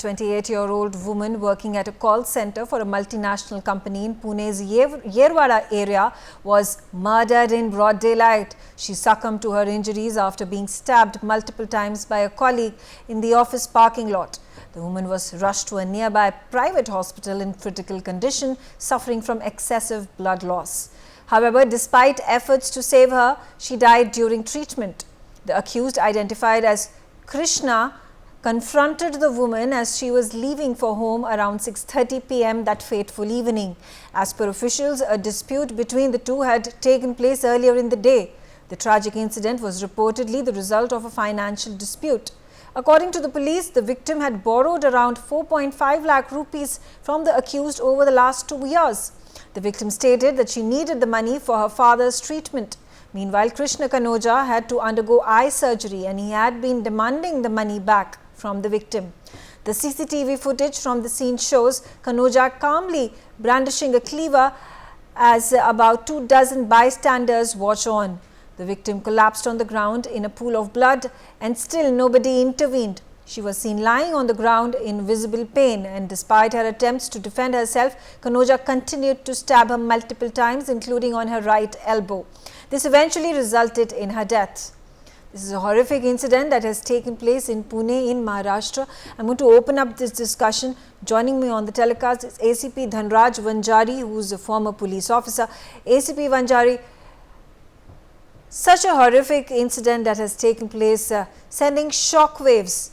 28-year-old woman working at a call center for a multinational company in Pune's Yerwada area was murdered in broad daylight. She succumbed to her injuries after being stabbed multiple times by a colleague in the office parking lot. The woman was rushed to a nearby private hospital in critical condition, suffering from excessive blood loss. However, despite efforts to save her, she died during treatment. The accused, identified as Krishna, confronted the woman as she was leaving for home around 6:30 p.m. that fateful evening. As per officials, a dispute between the two had taken place earlier in the day. The tragic incident was reportedly the result of a financial dispute. According to the police, the victim had borrowed around 4.5 lakh rupees from the accused over the last 2 years. The victim stated that she needed the money for her father's treatment. Meanwhile, Krishna Kanoja had to undergo eye surgery and he had been demanding the money back from the victim. The CCTV footage from the scene shows Kanoja calmly brandishing a cleaver as about 24 bystanders watch on. The victim collapsed on the ground in a pool of blood and still nobody intervened. She was seen lying on the ground in visible pain, and despite her attempts to defend herself, Kanoja continued to stab her multiple times, including on her right elbow. This eventually resulted in her death. This is a horrific incident that has taken place in Pune in Maharashtra. I'm going to open up this discussion. Joining me on the telecast is ACP Dhanraj Vanjari, who is a former police officer. ACP Vanjari, such a horrific incident that has taken place, sending shockwaves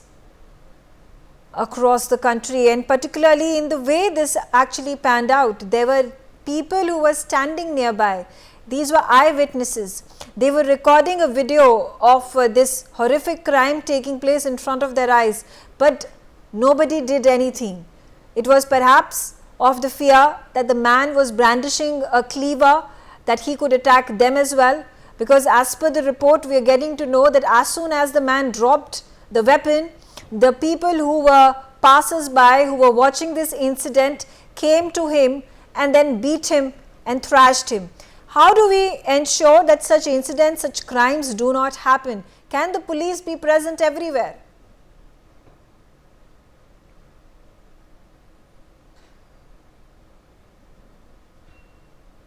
across the country, and particularly in the way this actually panned out. There were people who were standing nearby. These were eyewitnesses. They were recording a video of this horrific crime taking place in front of their eyes, but nobody did anything. It was perhaps of the fear that the man was brandishing a cleaver, that he could attack them as well, because as per the report, we are getting to know that as soon as the man dropped the weapon, the people who were passers-by, who were watching this incident, came to him and then beat him and thrashed him. How do we ensure that such incidents, such crimes do not happen? Can the police be present everywhere?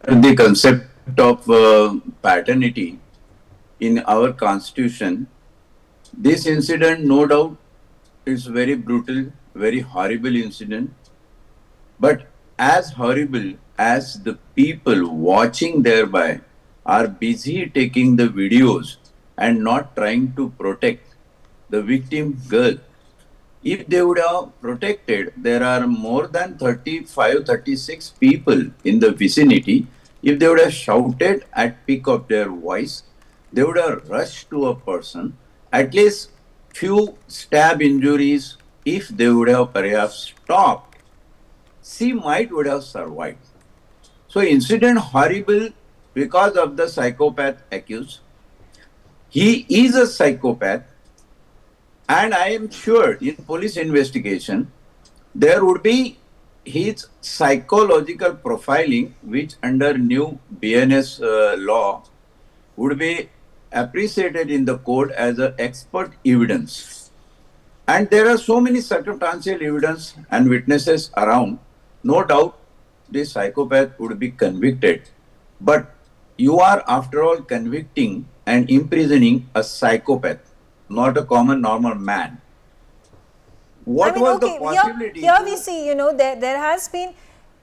The concept of paternity in our constitution, this incident no doubt is very brutal, very horrible incident, but as horrible as the people watching thereby are busy taking the videos and not trying to protect the victim girl. If they would have protected, there are more than 35, 36 people in the vicinity. If they would have shouted at peak of their voice, they would have rushed to a person, at least few stab injuries, if they would have perhaps stopped, she might would have survived. So incident horrible because of the psychopath accused. He is a psychopath, and I am sure in police investigation, there would be his psychological profiling, which under new BNS law would be appreciated in the court as an expert evidence. And there are so many circumstantial evidence and witnesses around. No doubt this psychopath would be convicted. But you are after all convicting and imprisoning a psychopath, not a common normal man. What was the possibility? Here we see, there has been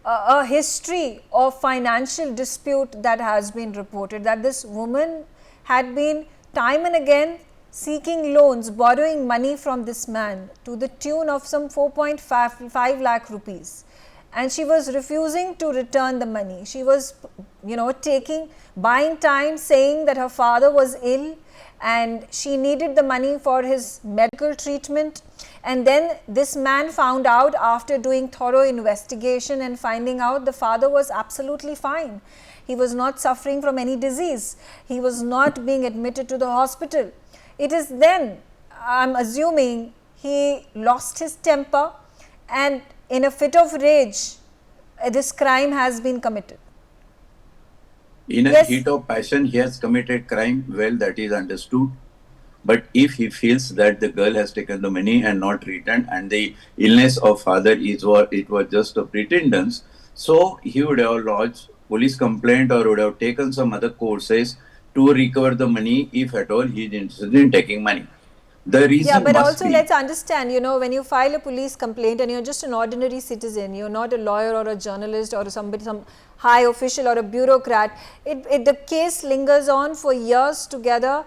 a history of financial dispute that has been reported, that this woman had been time and again seeking loans, borrowing money from this man to the tune of some 4.5 lakh rupees. And she was refusing to return the money. She was, buying time, saying that her father was ill and she needed the money for his medical treatment. And then this man found out after doing thorough investigation and finding out the father was absolutely fine. He was not suffering from any disease. He was not being admitted to the hospital. It is then, I'm assuming, he lost his temper and in a fit of rage, this crime has been committed. In a heat of passion, he has committed crime. Well, that is understood. But if he feels that the girl has taken the money and not returned, and the illness of father is what it was just a pretense, so he would have lodged police complaint or would have taken some other courses to recover the money if at all he is interested in taking money. The Yeah, reason but must also be let's understand, when you file a police complaint and you're just an ordinary citizen, you're not a lawyer or a journalist or somebody, some high official or a bureaucrat, the case lingers on for years together.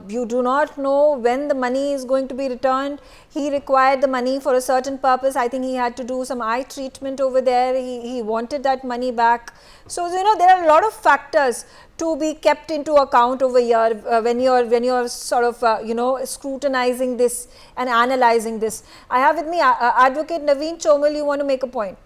You do not know when the money is going to be returned. He required the money for a certain purpose. I think he had to do some eye treatment over there. He wanted that money back. So, there are a lot of factors to be kept into account over here when you're sort of scrutinizing this and analyzing this. I have with me Advocate Naveen Chomal. You want to make a point?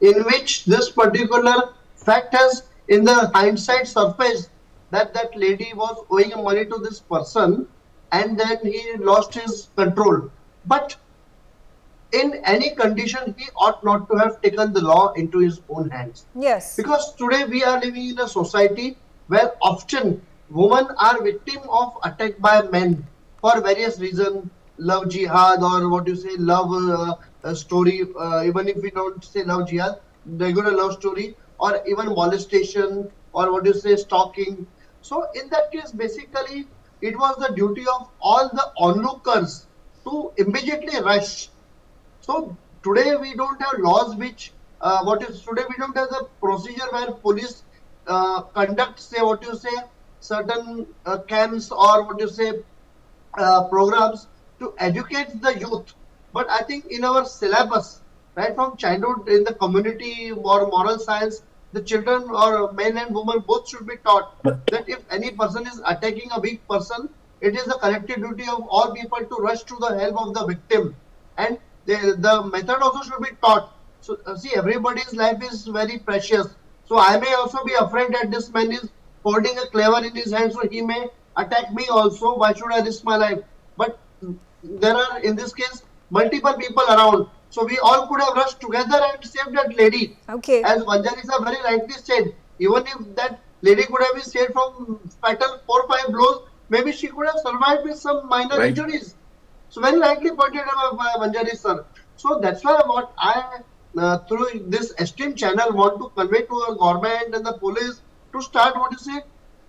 In which this particular fact has in the hindsight surfaced that that lady was owing money to this person and then he lost his control. But in any condition, he ought not to have taken the law into his own hands. Yes. Because today we are living in a society where often women are victim of attack by men for various reasons, love jihad or what you say, love story, even if we don't say love jihad, regular love story, or even molestation or what you say, stalking. So in that case, basically, it was the duty of all the onlookers to immediately rush. So today we don't have laws which today we don't have the procedure where police conduct, say what you say, certain camps or what you say programs to educate the youth. But I think in our syllabus, right from childhood in the community or moral science, the children or men and women both should be taught that if any person is attacking a weak person, it is the collective duty of all people to rush to the help of the victim. And the method also should be taught. So see, everybody's life is very precious. So I may also be afraid that this man is holding a cleaver in his hand, so he may attack me also. Why should I risk my life? But there are, in this case, multiple people around. So we all could have rushed together and saved that lady. Okay. As Vanjalisa very rightly said, even if that lady could have been saved from fatal 4-5 blows, maybe she could have survived with some minor injuries. So very rightly pointed out by Vanjali sir. So that's why what I through this esteemed channel want to convey to the government and the police to start what you say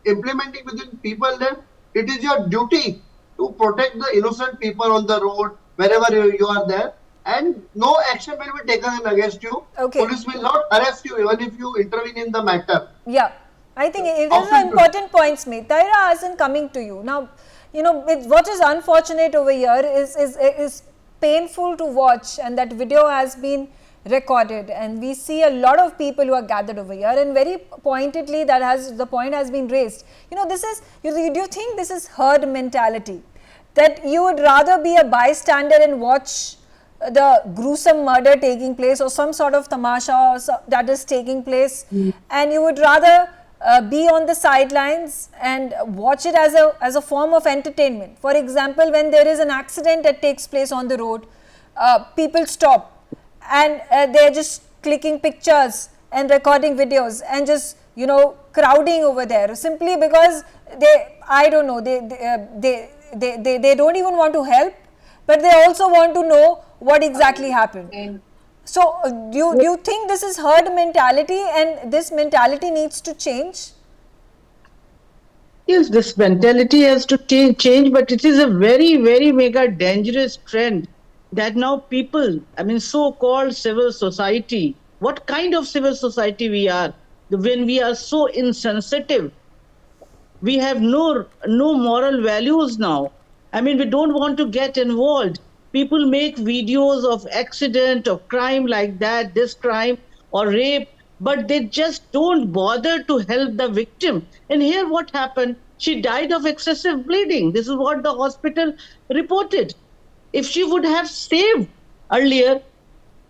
implementing within people that it is your duty to protect the innocent people on the road wherever you are there, and no action will be taken against you. Okay. Police will not arrest you even if you intervene in the matter. Yeah, I think these are important points made. Taira, as in coming to you now, what is unfortunate over here is painful to watch, and that video has been recorded, and we see a lot of people who are gathered over here, and very pointedly the point has been raised. This is, do you think this is herd mentality, that you would rather be a bystander and watch the gruesome murder taking place or some sort of tamasha that is taking place, and you would rather be on the sidelines and watch it as a form of entertainment. For example, when there is an accident that takes place on the road, people stop and they're just clicking pictures and recording videos and just crowding over there simply because they don't even want to help, but they also want to know what exactly happened. So, do you think this is herd mentality and this mentality needs to change? Yes, this mentality has to change, but it is a very, very mega dangerous trend that now people, so-called civil society, what kind of civil society we are, when we are so insensitive, we have no moral values now. We don't want to get involved. People make videos of accident, of crime like that, this crime or rape, but they just don't bother to help the victim. And here what happened? She died of excessive bleeding. This is what the hospital reported. If she would have saved earlier,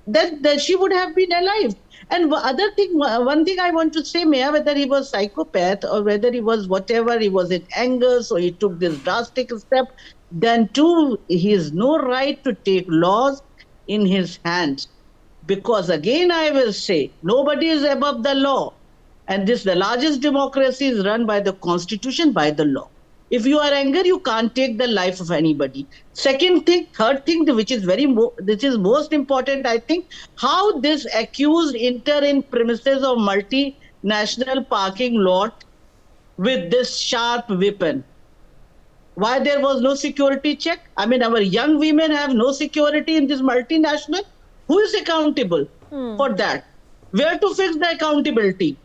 then she would have been alive. And one thing I want to say, Maya, whether he was psychopath or whether he was whatever, he was in anger, so he took this drastic step, then too, he has no right to take laws in his hands. Because again, I will say, nobody is above the law. And the largest democracy is run by the constitution, by the law. If you are angry, you can't take the life of anybody. Second thing, third thing, which is this is most important, I think, how this accused enter in premises of multinational parking lot with this sharp weapon. Why there was no security check? I mean, our young women have no security in this multinational. Who is accountable for that? Where to fix the accountability?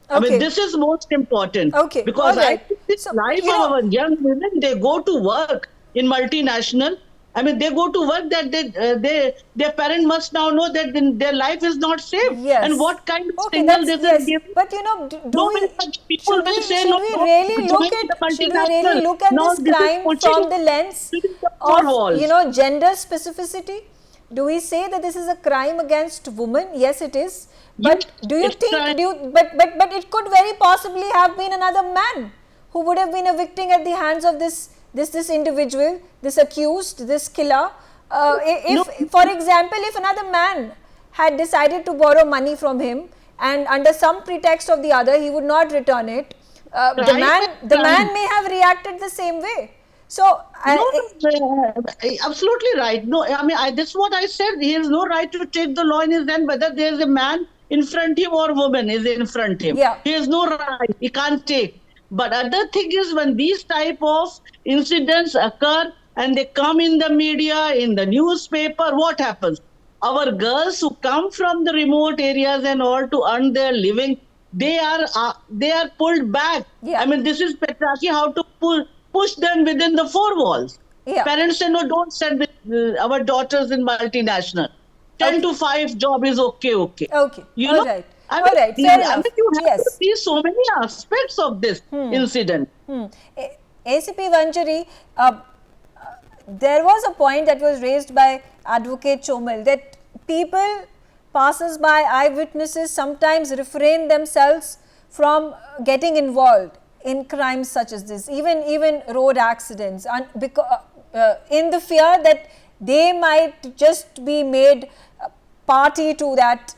I mean, this is most important. Okay. Because Right. I think this life of our young women, they go to work in multinational. I mean, they go to work that their parent must now know that their life is not safe. Yes. And what kind of Okay, signal this is giving? But People will say, no, should we really look at Now this crime from the lens of gender specificity? Do we say that this is a crime against women? Yes, it is. But Yes, do you it's think? crime. But it could very possibly have been another man who would have been a victim at the hands of this individual, this accused, this killer. For example, if another man had decided to borrow money from him and under some pretext of the other he would not return it, the man may have reacted the same way. So absolutely right. No, I mean, this is what I said. He has no right to take the law in his hand, whether there is a man in front of him or woman is in front of him. Yeah. He has no right. He can't take. But other thing is, when these type of incidents occur and they come in the media, in the newspaper, what happens? Our girls who come from the remote areas and all to earn their living, they are pulled back. Yeah. I mean, this is patriarchy, how to push them within the four walls. Yeah. Parents say, no, don't send our daughters in multinational. 10 to 5 job is okay. Okay. You All know? right. I All mean, right. Fair enough. you have Yes. to see so many aspects of this incident. ACP Vanchari, there was a point that was raised by Advocate Chomal that people, passers-by, eyewitnesses sometimes refrain themselves from getting involved in crimes such as this, even road accidents, and in the fear that they might just be made party to that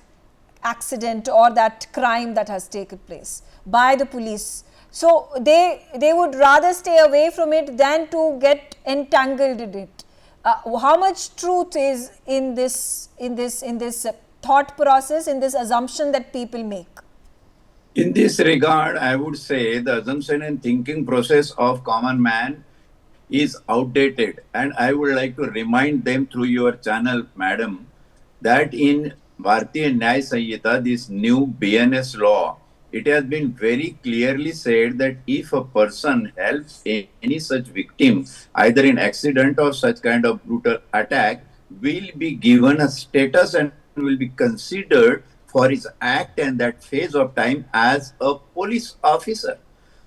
accident or that crime that has taken place by the police. So they would rather stay away from it than to get entangled in it. How much truth is in this thought process, in this assumption that people make? In this regard, I would say the assumption and thinking process of common man is outdated, and I would like to remind them through your channel, madam, that in Bharatiya Nyaya Sanhita, this new BNS law, it has been very clearly said that if a person helps any such victim, either in accident or such kind of brutal attack, will be given a status and will be considered for his act and that phase of time as a police officer.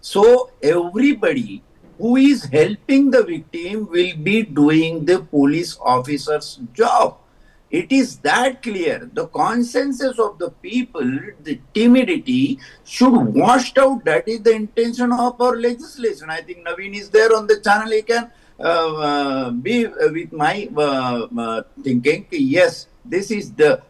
So everybody who is helping the victim will be doing the police officer's job. It is that clear. The consensus of the people, the timidity should wash out. That is the intention of our legislation. I think Naveen is there on the channel. He can be with my thinking. Yes, this is the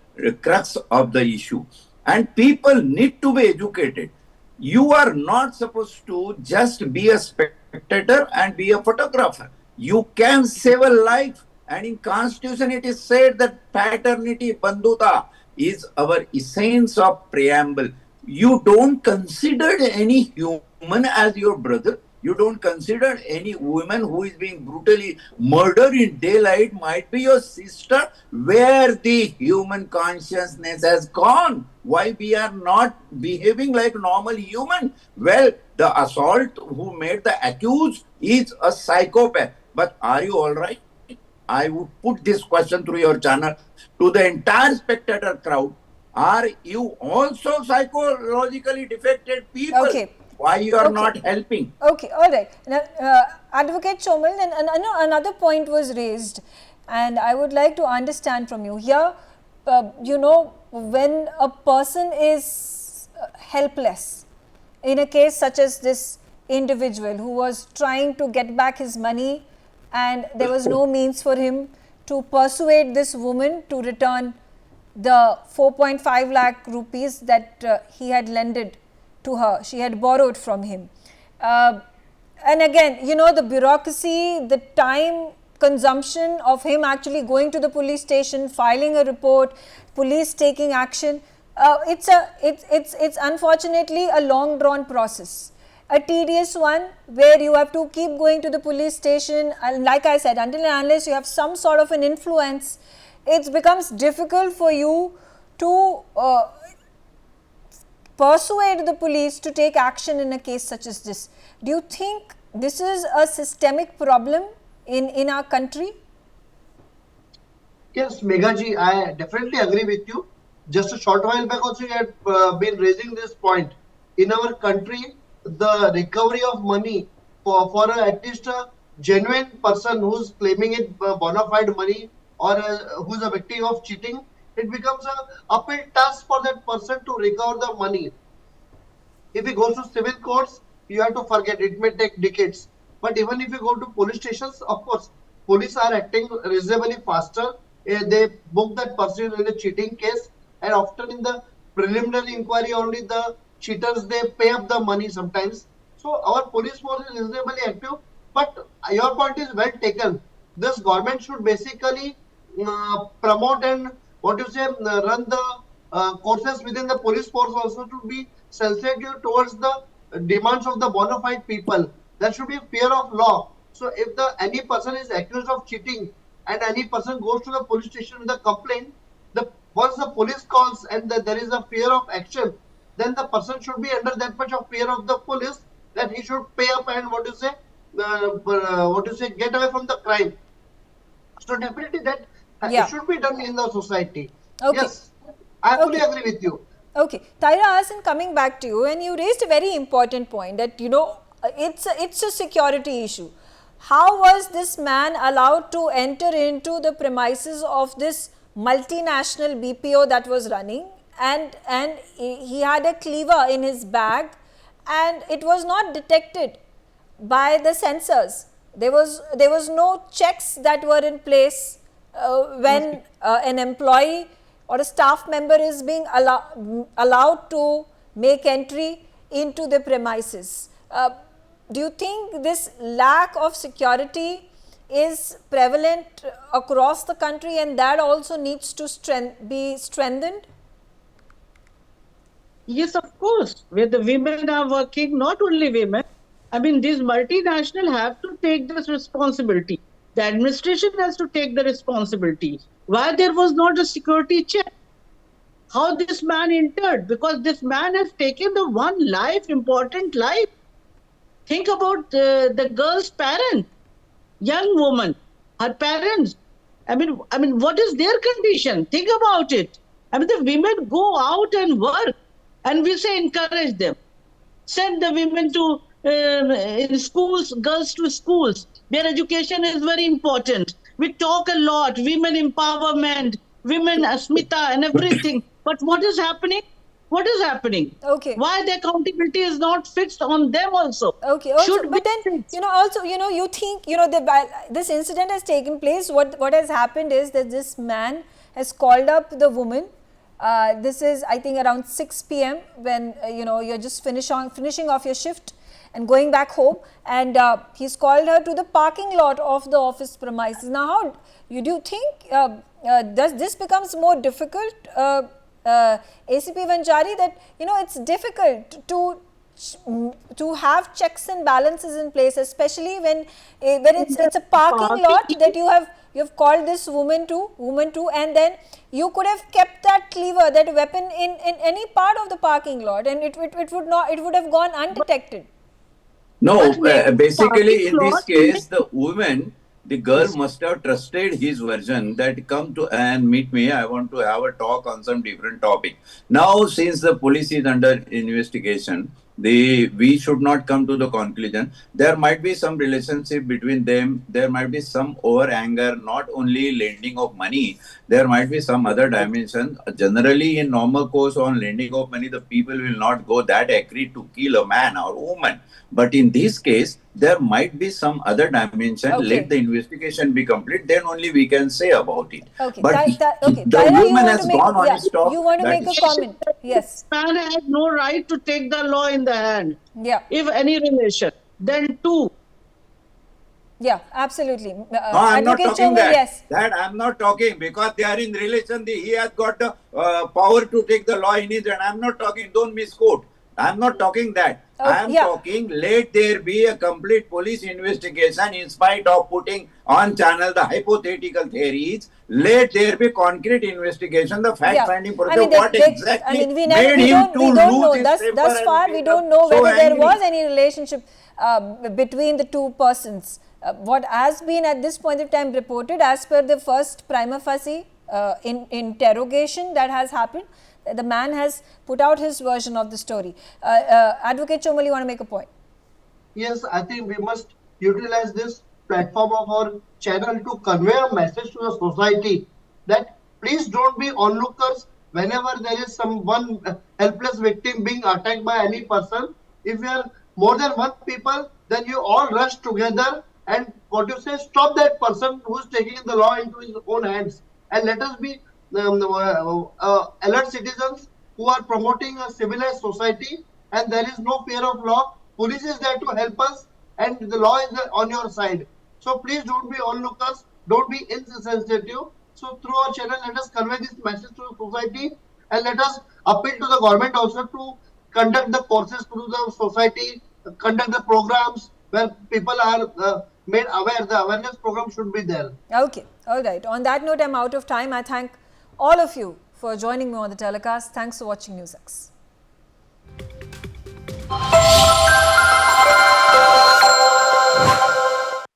crux of the issue. And people need to be educated. You are not supposed to just be a spectator and be a photographer. You can save a life. And in Constitution, it is said that paternity, bandhuta, is our essence of preamble. You don't consider any human as your brother. You don't consider any woman who is being brutally murdered in daylight might be your sister. Where the human consciousness has gone? Why we are not behaving like normal human? Well, the assault who made the accused is a psychopath. But are you all right? I would put this question through your channel to the entire spectator crowd. Are you also psychologically defected people? Okay. Why you are not helping? Okay, all right. Now, Advocate Chomal, and another point was raised, and I would like to understand from you here. When a person is helpless, in a case such as this individual who was trying to get back his money, and there was no means for him to persuade this woman to return the 4.5 lakh rupees that he had lended to her. She had borrowed from him. And again, you know, the bureaucracy, the time consumption of him actually going to the police station, filing a report, police taking action. It's unfortunately a long drawn process, a tedious one where you have to keep going to the police station, and like I said, until and unless you have some sort of an influence, it becomes difficult for you to persuade the police to take action in a case such as this. Do you think this is a systemic problem in our country? Yes, Meghaji, I definitely agree with you. Just a short while back also, you had been raising this point. In our country, the recovery of money for at least a genuine person who's claiming it bona fide money, or who's a victim of cheating, it becomes a uphill task for that person to recover the money. If he goes to civil courts, you have to forget, it may take decades. But even if you go to police stations, of course, police are acting reasonably faster. They book that person in a cheating case, and often in the preliminary inquiry only the cheaters, they pay up the money sometimes. So our police force is reasonably active. But your point is well taken. This government should basically promote and run the courses within the police force also to be sensitive towards the demands of the bona fide people. There should be fear of law. So if any person is accused of cheating and any person goes to the police station with a complaint, once the police calls and there is a fear of action, then the person should be under that much of fear of the police that he should pay up and get away from the crime. So definitely that it should be done in the society. Okay. Yes, I fully agree with you. Okay, Taira Hassan, coming back to you, and you raised a very important point that, you know, it's a security issue. How was this man allowed to enter into the premises of this multinational BPO that was running, and he had a cleaver in his bag, and it was not detected by the sensors? There was no checks that were in place when an employee or a staff member is being allowed to make entry into the premises. Do you think this lack of security is prevalent across the country, and that also needs to be strengthened? Yes, of course. Where the women are working, not only women. I mean, these multinational have to take this responsibility. The administration has to take the responsibility. Why there was not a security check? How this man entered? Because this man has taken the one life, important life. Think about the girl's parent, young woman, her parents. I mean, what is their condition? Think about it. I mean, the women go out and work, and we say encourage them. Send the women to in schools, girls to schools. Their education is very important. We talk a lot, women empowerment, women Asmita and everything. But what is happening? What is happening? Okay. Why the accountability is not fixed on them also? Okay. Also, but then, you know, also, you know, you think, you know, this incident has taken place. What has happened is that this man has called up the woman. This is, I think, around 6 p.m. when, you know, you're just finishing off your shift and going back home, and he's called her to the parking lot of the office premises. Now, how do you think does this becomes more difficult, ACP Vanjari, that, you know, it's difficult to have checks and balances in place, especially when it's a parking lot that you have called this woman to, and then you could have kept that cleaver, that weapon in any part of the parking lot, and it would have gone undetected. No, basically in this case, the girl must have trusted his version that come to and meet me. I want to have a talk on some different topic. Now, since the police is under investigation, we should not come to the conclusion. There might be some relationship between them. There might be some over anger, not only lending of money. There might be some other dimension. Generally, in normal course on lending of money, the people will not go that agree to kill a man or woman. But in this case, there might be some other dimension. Okay. Let the investigation be complete. Then only we can say about it. Okay. But Okay. the Tyler, woman has gone on his top. you want to that make a is- comment? Yes. Man has no right to take the law in the hand. Yeah. If any relation, then two. Yeah, absolutely. No, I'm not Advocate talking Chomal, that. yes. That I'm not talking because they are in relation. He has got the power to take the law in his hand. I'm not talking. Don't misquote. I'm not talking that. Oh, I am yeah. talking. Let there be a complete police investigation in spite of putting on channel the hypothetical theories. Let there be concrete investigation. The fact-finding process. What exactly we made him to don't know. lose his temper Thus and far, we become don't know so whether there angry? was any relationship between the two persons. What has been at this point of time reported, as per the first prima facie interrogation that has happened, the man has put out his version of the story. Advocate Chomal, you want to make a point? Yes, I think we must utilize this platform of our channel to convey a message to the society that please don't be onlookers whenever there is one helpless victim being attacked by any person. If you are more than one people, then you all rush together and stop that person who is taking the law into his own hands. And let us be alert citizens who are promoting a civilized society, and there is no fear of law. Police is there to help us, and the law is on your side. So please don't be onlookers, don't be insensitive. So through our channel, let us convey this message to the society, and let us appeal to the government also to conduct the courses through the society, conduct the programs where people are made aware. The awareness program should be there. Okay, all right. On that note, I'm out of time. I thank all of you for joining me on the telecast. Thanks for watching NewsX.